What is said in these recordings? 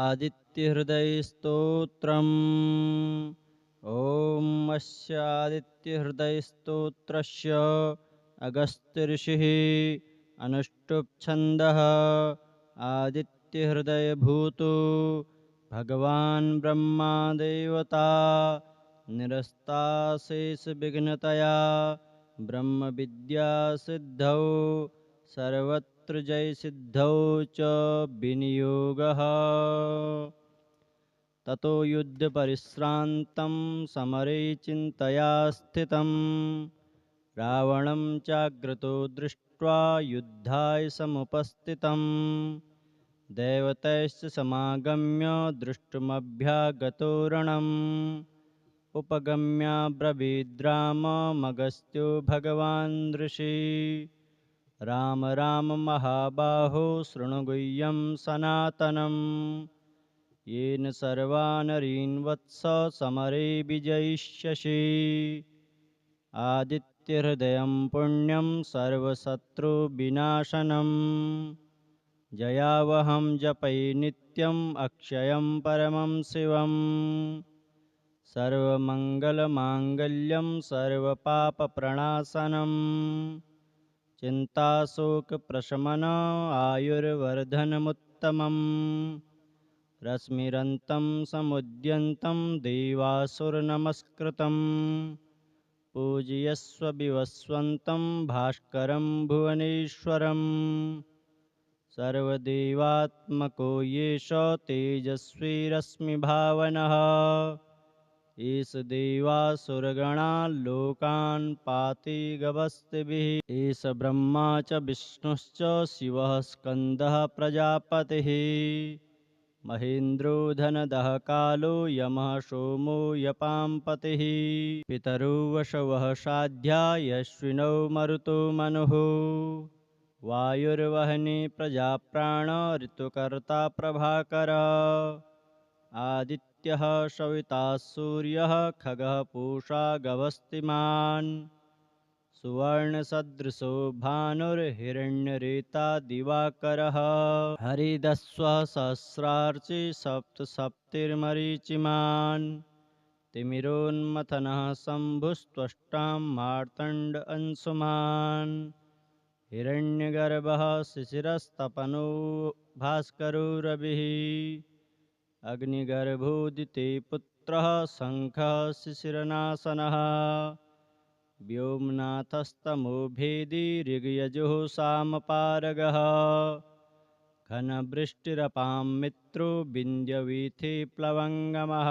आदित्यहृदयस्तोत्रम् ॐ अस्य आदित्यहृदयस्तोत्रस्य अगस्त्यऋषिः अनुष्टुप् छन्दः आदित्यहृदयभूतो भगवान् ब्रह्मा देवता निरस्ताशेषविघ्नतया ब्रह्मविद्यासिद्धौ सर्वत्र जयसिद्धौ च विनियोगः ततो युद्धपरिश्रान्तं समरे चिन्तया स्थितं रावणं चाग्रतो दृष्ट्वा युद्धाय समुपस्थितं देवतैश्च समागम्य द्रष्टुमभ्यागतो रणम् उपगम्याब्रवीद्राममगस्त्यो भगवान् ऋषि राम राम महाबाहो शृणु गुह्यं सनातनम् येन सर्वानरीन् वत्स समरे विजयिष्यसि आदित्यहृदयं पुण्यं सर्वशत्रुविनाशनम् जयावहं जपै नित्यम् अक्षयं परमं शिवम् सर्वमङ्गलमाङ्गल्यं सर्वपापप्रणाशनम् चिन्ताशोकप्रशमन आयुर्वर्धनमुत्तमम् रश्मिरन्तं समुद्यन्तं देवासुरनमस्कृतं पूजयस्व विवस्वन्तं भास्करं भुवनेश्वरम् सर्वदेवात्मको येष तेजस्वी रश्मिभावनः ईश देवासुरगणा लोकान् पाति गवस्तिभिः एष ब्रह्मा च विष्णुश्च शिवः स्कन्दः प्रजापतिः महेन्द्रो धनदः कालो यमः सोमो यपाम्पतिः पितरो वसवः साध्या यश्विनौ मरुतो मनुः वायुर्वह्नि प्रजाप्राण ऋतुकर्ता प्रभाकरः आदित्यः सविता सूर्यः खगः पूषा गवस्तिमान् सुवर्णसदृशो भानुर्हिरण्यरेता दिवाकरः हरिदस्वः सहस्रार्चि सप्तसप्तिर्मरीचिमान् तिमिरोन्मथनः शम्भुस्त्वष्टां मार्तण्ड अंशुमान् हिरण्यगर्भः शिशिरस्तपनो भास्करो रविः अग्निगर्भोदिते पुत्रः शङ्खः शिशिरनाशनः व्योमनाथस्तमो भेदी ऋग्यजुः सामपारगः घनवृष्टिरपां मित्रो विन्द्यवीथि प्लवङ्गमः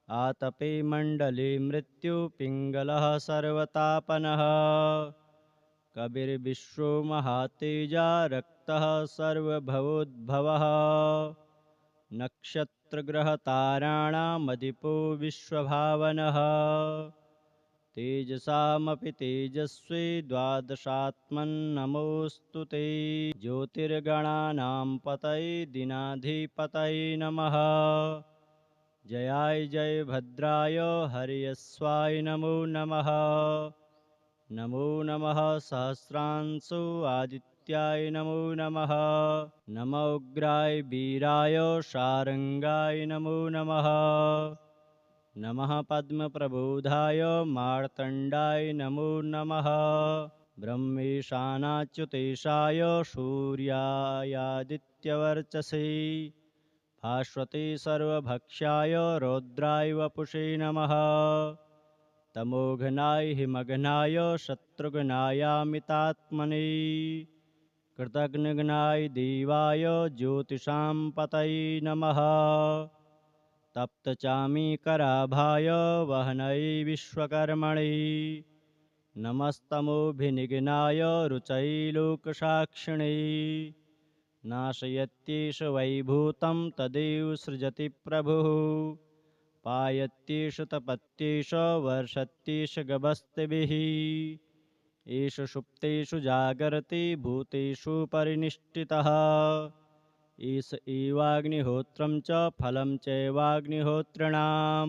आतपे मण्डले मृत्यु पिङ्गलः सर्वतापनः कविर्विश्वो महातेजा रक्तः सर्वभवोद्भवः नक्षत्रग्रहताराणामधिपो विश्वभावनः तेजसामपि तेजस्वी द्वादशात्मन्नमोऽस्तु ते ज्योतिर्गणानां पतये दीनाधिपतये नमः जयाय जय भद्राय हर्यस्वाय नमो नमः नमो नमः सहस्रांशो आदित्याय नमो नमः नमो उग्राय वीराय शार्ङ्गाय नमो नमः नमः पद्मप्रबोधाय मार्तण्डाय नमो नमः ब्रह्मेशानाच्युतेशाय सूर्यायादित्यवर्चसे भास्वते सर्वभक्ष्याय रौद्राय वपुषे नमः तमोघनाय हिमघनाय शत्रुघ्नायामितात्मने कृतघ्नघ्नाय देवाय ज्योतिषां पतये नमः तप्तचामीकराभाय वह्नये विश्वकर्मणे नमस्तमोभिनिघ्नाय रुचये लोकसाक्षिणे नाशयत्येष वैभूतं तदेव सृजति प्रभुः पायत्येष तपत्येष वर्षत्येष गभस्तिभिः एष सुप्तेषु जागर्ति भूतेषु परिनिष्ठितः एष एवाग्निहोत्रं च फलं चैवाग्निहोत्रिणां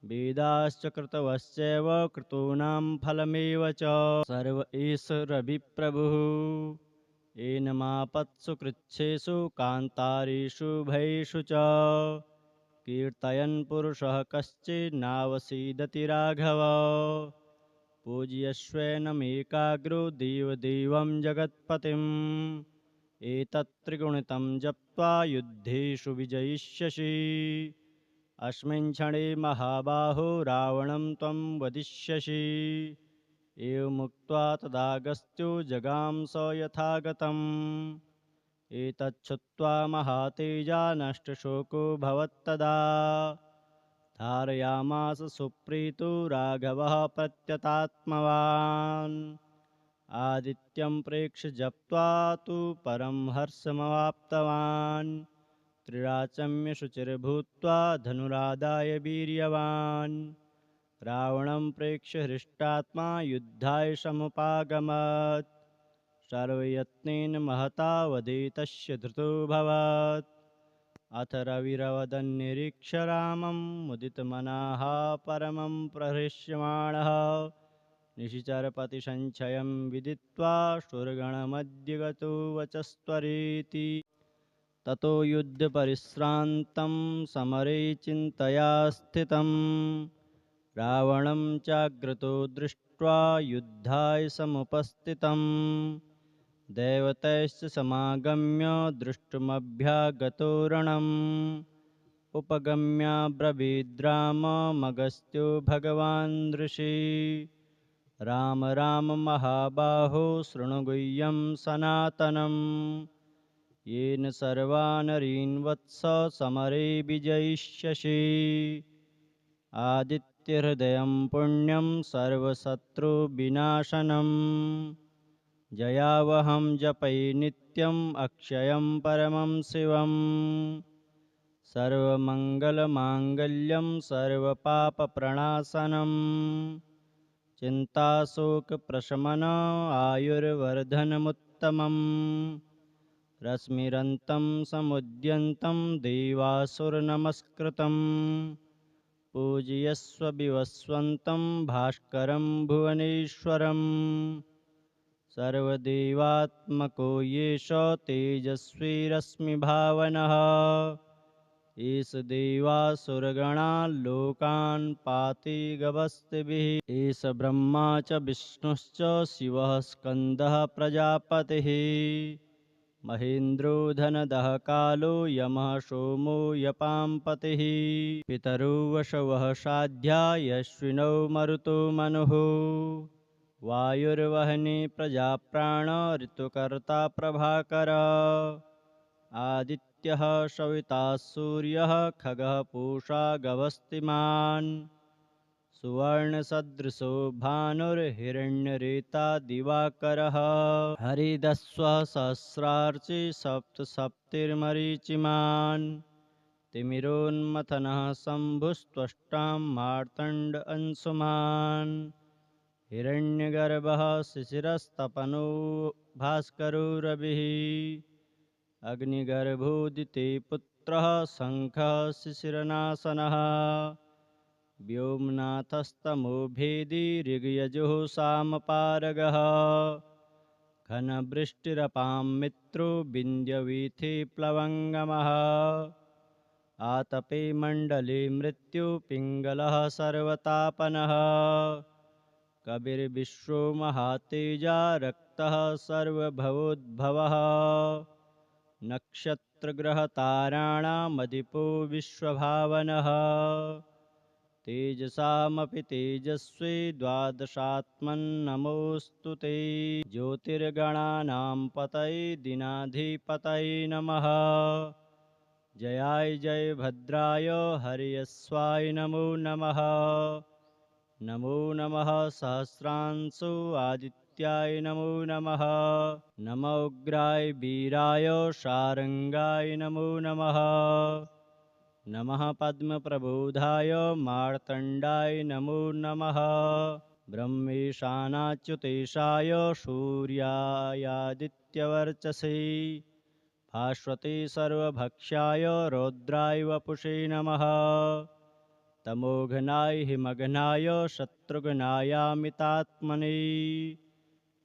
वेदाश्च कृतवश्चैव कृतूनां फलमेव च सर्व एष रविप्रभुः एनमापत्सु कृच्छ्रेषु कान्तारेषु भयेषु च कीर्तयन् पुरुषः कश्चिन्नावसीदति राघव पूज्यश्वेनमेकाग्रो देवदेवं जगत्पतिम् एतत् त्रिगुणितं जप्त्वा युद्धेषु विजयिष्यसि अस्मिन् क्षणे महाबाहो रावणं त्वं वदिष्यसि एवमुक्त्वा तदागस्त्यो जगाम स यथागतम् एतच्छ्रुत्वा महातेजा नष्टशोको भवत्तदा धारयामास सुप्रीतो राघवः प्रत्यतात्मवान् आदित्यं प्रेक्ष्य जप्त्वा तु परं हर्षमवाप्तवान् त्रिराचम्य शुचिर्भूत्वा धनुरादाय वीर्यवान् रावणं प्रेक्ष्य हृष्टात्मा युद्धाय समुपागमत् सर्वयत्नेन महता वदितस्य धृतोऽभवत् अथ रविरवदन्निरीक्ष्य रामं मुदितमनः परमं प्रहृष्यमाणः निशिचरपतिसञ्चयं विदित्वा शूरगणमध्यगतो वचस्त्वरेति ततो युद्धपरिश्रान्तं समरे चिन्तया स्थितं रावणं चाग्रतो दृष्ट्वा युद्धाय समुपस्थितम् दैवतैश्च समागम्य द्रष्टुमभ्यागतो रणम् उपगम्याब्रवीद्राममगस्त्यो भगवान् ऋषि राम राम महाबाहो शृणु गुह्यं सनातनम् येन सर्वानरीन् वत्स समरे विजयिष्यसि आदित्यहृदयं पुण्यं सर्वशत्रुविनाशनम् जयावहं जपै नित्यम् अक्षयं परमं शिवम् सर्वमङ्गलमाङ्गल्यं सर्वपापप्रणाशनम् चिन्ताशोकप्रशमन आयुर्वर्धनमुत्तमम् रश्मिरन्तं समुद्यन्तं देवासुरनमस्कृतम् पूजयस्व विवस्वन्तं भास्करं भुवनेश्वरम् सर्वदेवात्मको येष तेजस्वी रश्मिभावनः एष देवासुरगणान् लोकान् पाति गवस्तिभिः एष ब्रह्मा च विष्णुश्च शिवः स्कन्दः प्रजापतिः महेन्द्रो धनदः कालो यमः सोमो यपाम्पतिः पितरो वसवः साध्या यश्विनौ मरुतो मनुः वायुर्वह्नि प्रजाप्राण ऋतुकर्ता प्रभाकर आदित्यः सविता सूर्यः खगः पूषा गवस्तिमान् सुवर्णसदृशो भानुर्हिरण्यरेता दिवाकरः हरिदस्वः सहस्रार्चि सप्तसप्तिर्मरीचिमान् तिमिरोन्मथनः शम्भुस्त्वष्टां मार्तण्ड अंशुमान् हिरण्यगर्भः शिशिरस्तपनो भास्करो रविः अग्निगर्भोदिते पुत्रः शङ्खः शिशिरनाशनः व्योमनाथस्तमो भेदी ऋग्यजुः सामपारगः घनवृष्टिरपां मित्रो विन्द्यवीथि प्लवङ्गमः आतपे मण्डले मृत्यु पिङ्गलः सर्वतापनः कविर्विश्वो महातेजा रक्तः सर्वभवोद्भवः नक्षत्रग्रहताराणामधिपो विश्वभावनः तेजसामपि तेजस्वी द्वादशात्मन्नमोऽस्तु ते ज्योतिर्गणानां पतये दीनाधिपतये नमः जयाय जय भद्राय हर्यस्वाय नमो नमः नमो नमः सहस्रांशो आदित्याय नमो नमः नमो उग्राय वीराय शार्ङ्गाय नमो नमः नमः पद्मप्रबोधाय मार्तण्डाय नमो नमः ब्रह्मेशानाच्युतेशाय सूर्यायादित्यवर्चसे भास्वते सर्वभक्ष्याय रौद्राय वपुषे नमः तमोघनाय हिमघनाय शत्रुघ्नायामितात्मने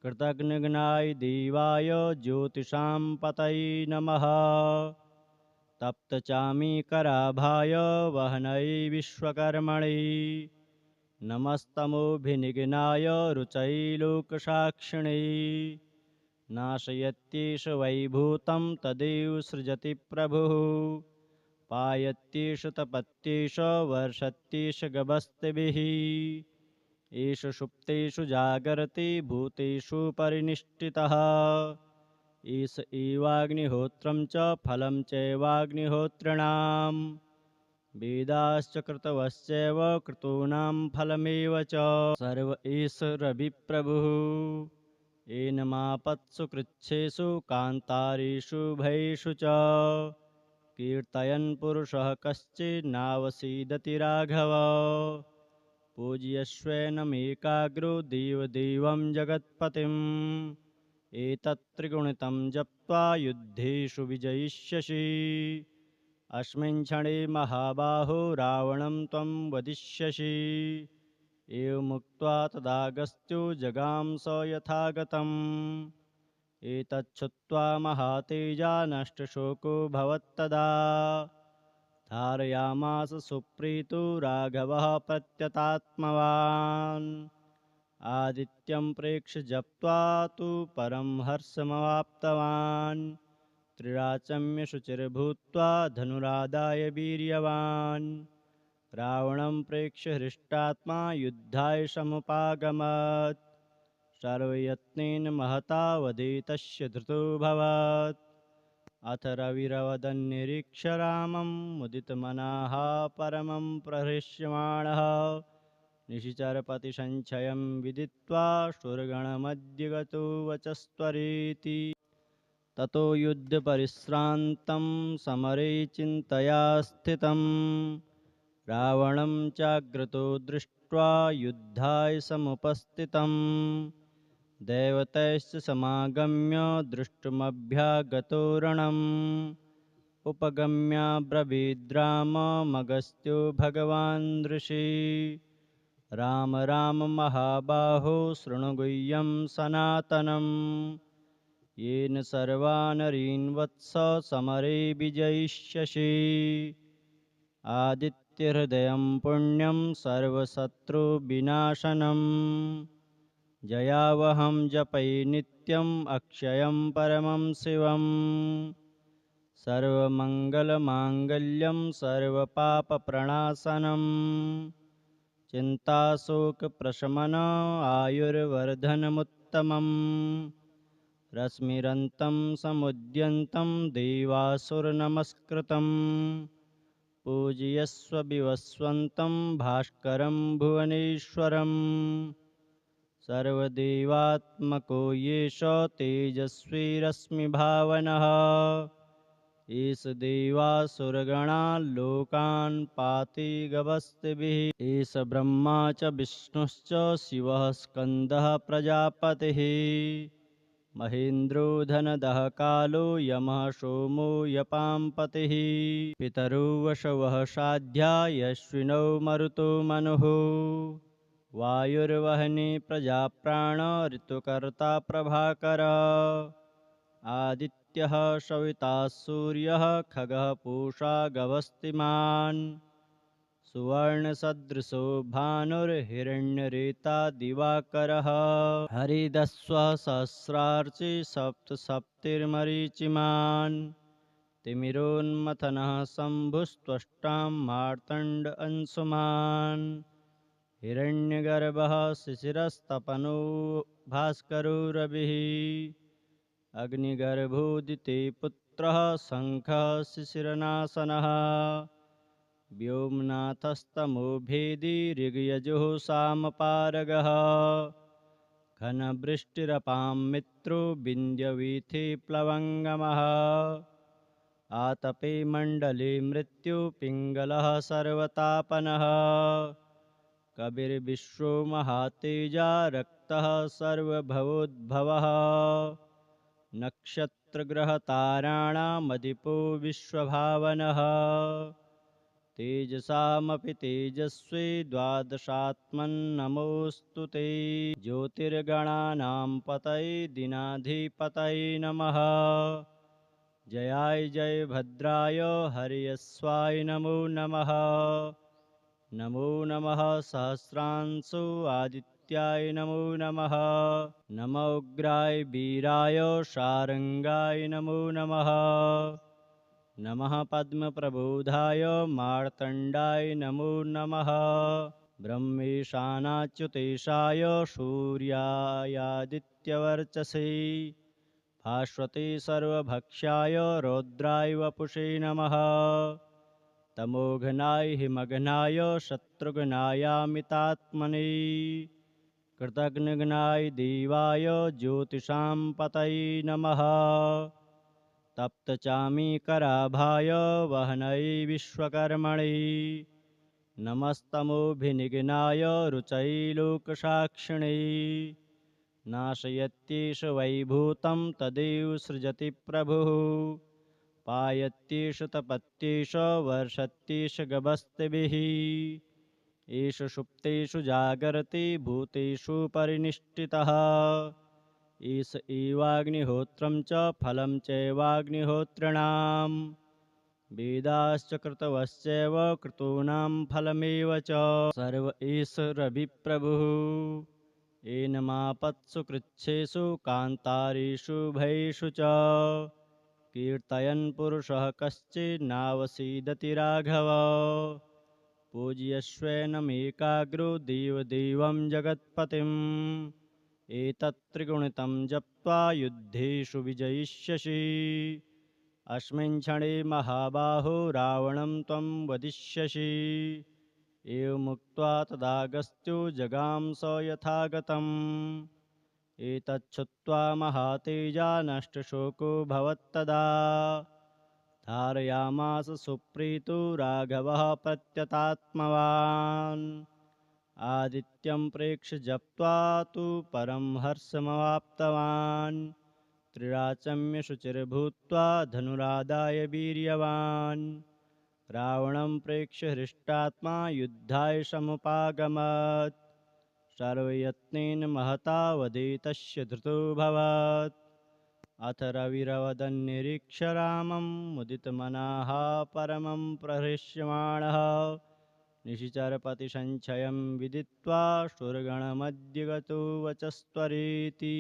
कृतघ्नघ्नाय देवाय ज्योतिषां पतये नमः। तप्तचामीकराभाय वह्नये विश्वकर्मणे नमस्तमोभिनिघ्नाय रुचये लोकसाक्षिणे। नाशयत्येष वैभूतं तदेव सृजति प्रभुः। पायत्येष तपत्येष वर्षत्येष गभस्तिभिः। एष सुप्तेषु जागर्ति भूतेषु परिनिष्ठितः। एष एवाग्निहोत्रं च फलं चैवाग्निहोत्रिणां। वेदाश्च कृतवश्चैव कृतूनां फलमेव च। सर्व एष रविप्रभुः। येनमापत्सु कृच्छ्रेषु कान्तारेषु भयेषु च। कीर्तयन् पुरुषः कश्चिन्नावसीदति राघव। पूज्यस्वेनमेकाग्रो देवदेवं जगत्पतिम्। एतत्त्रिगुणितं जप्त्वा युद्धेषु विजयिष्यसि। अस्मिन् क्षणे महाबाहो रावणं त्वं वदिष्यसि। एवमुक्त्वा तदागस्त्यो जगाम स यथागतम्। एतच्छ्रुत्वा महातेजा नष्टशोको भवत्तदा। धारयामास सुप्रीतो राघवः प्रत्यतात्मवान्। आदित्यं प्रेक्ष्य जप्त्वा तु परं हर्षमवाप्तवान्। त्रिराचम्य शुचिर्भूत्वा धनुरादाय वीर्यवान्। रावणं प्रेक्ष्य हृष्टात्मा युद्धाय समुपागमत्। सर्वयत्नेन महता वधे तस्य धृतोऽभवत्। अथ रविरवदन्निरीक्ष्य रामं मुदितमनः परमं प्रहृष्यमाणः। निशिचरपतिसञ्चयं विदित्वा सुरगणमद्य गतो वचस्त्वरेति। ततो युद्धपरिश्रान्तं समरे चिन्तया स्थितं। रावणं चाग्रतो दृष्ट्वा युद्धाय समुपस्थितं। दैवतैश्च समागम्य द्रष्टुमभ्यागतो रणम्। उपगम्याब्रवीद्राममगस्त्यो भगवान् ऋषि। राम राम महाबाहो शृणु गुह्यं सनातनम्। येन सर्वानरीन् वत्स समरे विजयिष्यसि। आदित्यहृदयं पुण्यं सर्वशत्रुविनाशनम्। जयावहं जपै नित्यम् अक्षयं परमं शिवम्। सर्वमङ्गलमाङ्गल्यं सर्वपापप्रणाशनम्। चिन्ताशोकप्रशमन आयुर्वर्धनमुत्तमम्। रश्मिरन्तं समुद्यन्तं देवासुरनमस्कृतम्। पूजयस्व विवस्वन्तं भास्करं भुवनेश्वरम्। सर्वदेवात्मको येष तेजस्वी रश्मिभावनः। एष देवासुरगणान् लोकान् पाति गभस्तिभिः। एष ब्रह्मा च विष्णुश्च शिवः स्कन्दः प्रजापतिः। महेन्द्रो धनदः कालो यमः सोमो यपाम्पतिः। पितरो वसवः साध्या यश्विनौ मरुतो मनुः। वायुर्वह्नि प्रजाप्राण ऋतुकर्ता प्रभाकरः। आदित्यः सविता सूर्यः खगः पूषा गभस्तिमान्। सुवर्णसदृशो भानुर्हिरण्यरेता दिवाकरः। हरिदस्वः सहस्रार्चि सप्तसप्तिर्मरीचिमान्। तिमिरोन्मथनः शम्भुस्त्वष्टां मार्तण्ड अंशुमान्। हिरण्यगर्भः शिशिरस्तपनो भास्करो रविः। अग्निगर्भोदिते पुत्रः शङ्खः शिशिरनाशनः। व्योमनाथस्तमो भेदी ऋग्यजुः सामपारगः। घनवृष्टिरपां मित्रो विन्ध्यवीथि प्लवङ्गमः। आतपे मण्डले मृत्यु पिङ्गलः सर्वतापनः। कविर्विश्वो महातेजा रक्तः सर्वभवोद्भवः। नक्षत्रग्रहताराणामधिपो विश्वभावनः। तेजसामपि तेजस्वी द्वादशात्मन्नमोऽस्तु ते ज्योतिर्गणानां पतये दीनाधिपतये नमः जयाय जय भद्राय हरियस्वाय नमो नमः नमो नमः सहस्रांशु आदित्याय नमो नमः नमो उग्राय वीराय शार्ङ्गाय नमो नमः नमः पद्मप्रबोधाय मार्तण्डाय नमो नमः ब्रह्मेशानाच्युतेशाय सूर्यायादित्यवर्चसे भास्वते सर्वभक्ष्याय रौद्राय वपुषे नमः तमोघनाय हिमघनाय शत्रुघ्नायामितात्मने कृतघ्नघ्नाय देवाय ज्योतिषां पतये नमः तप्तचामीकराभाय वह्नये विश्वकर्मणे नमस्तमोभिनिघ्नाय रुचये लोकसाक्षिणे नाशयत्येष वैभूतं तदेव सृजति प्रभुः पायत्येष तपत्येष वर्षत्येष गभस्तिभिः एष सुप्तेषु जागर्ति भूतेषु परिनिष्ठितः एष एवाग्निहोत्रं च फलं चैवाग्निहोत्रिणाम् वेदाश्च कृतवश्चैव कृतूनां फलमेव च सर्व एष रविप्रभुः एनमापत्सु कृच्छ्रेषु कान्तारेषु भयेषु च कीर्तयन् पुरुषः कश्चिन्नावसीदति राघव पूज्यस्वेनमेकाग्रो देवदेवं जगत्पतिम् एतत्त्रिगुणितं जप्त्वा युद्धेषु विजयिष्यसि अस्मिन् क्षणे महाबाहो रावणं त्वं वदिष्यसि एवमुक्त्वा तदागस्त्यो जगाम स यथागतम् एतच्छ्रुत्वा महातेजा नष्टशोको भवत्तदा धारयामास सुप्रीतो राघवः प्रत्यतात्मवान् आदित्यं प्रेक्ष्य जप्त्वा तु परं हर्षमवाप्तवान् त्रिराचम्य शुचिर्भूत्वा धनुरादाय वीर्यवान् रावणं प्रेक्ष्य हृष्टात्मा युद्धाय समुपागमत् सर्वयत्नेन महता वधे तस्य धृतोऽभवत् अथ रविरवदन्निरीक्ष्य रामं मुदितमनः परमं प्रहृष्यमाणः निशिचरपतिसञ्चयं विदित्वा सुरगणमध्यगतो वचस्त्वरेति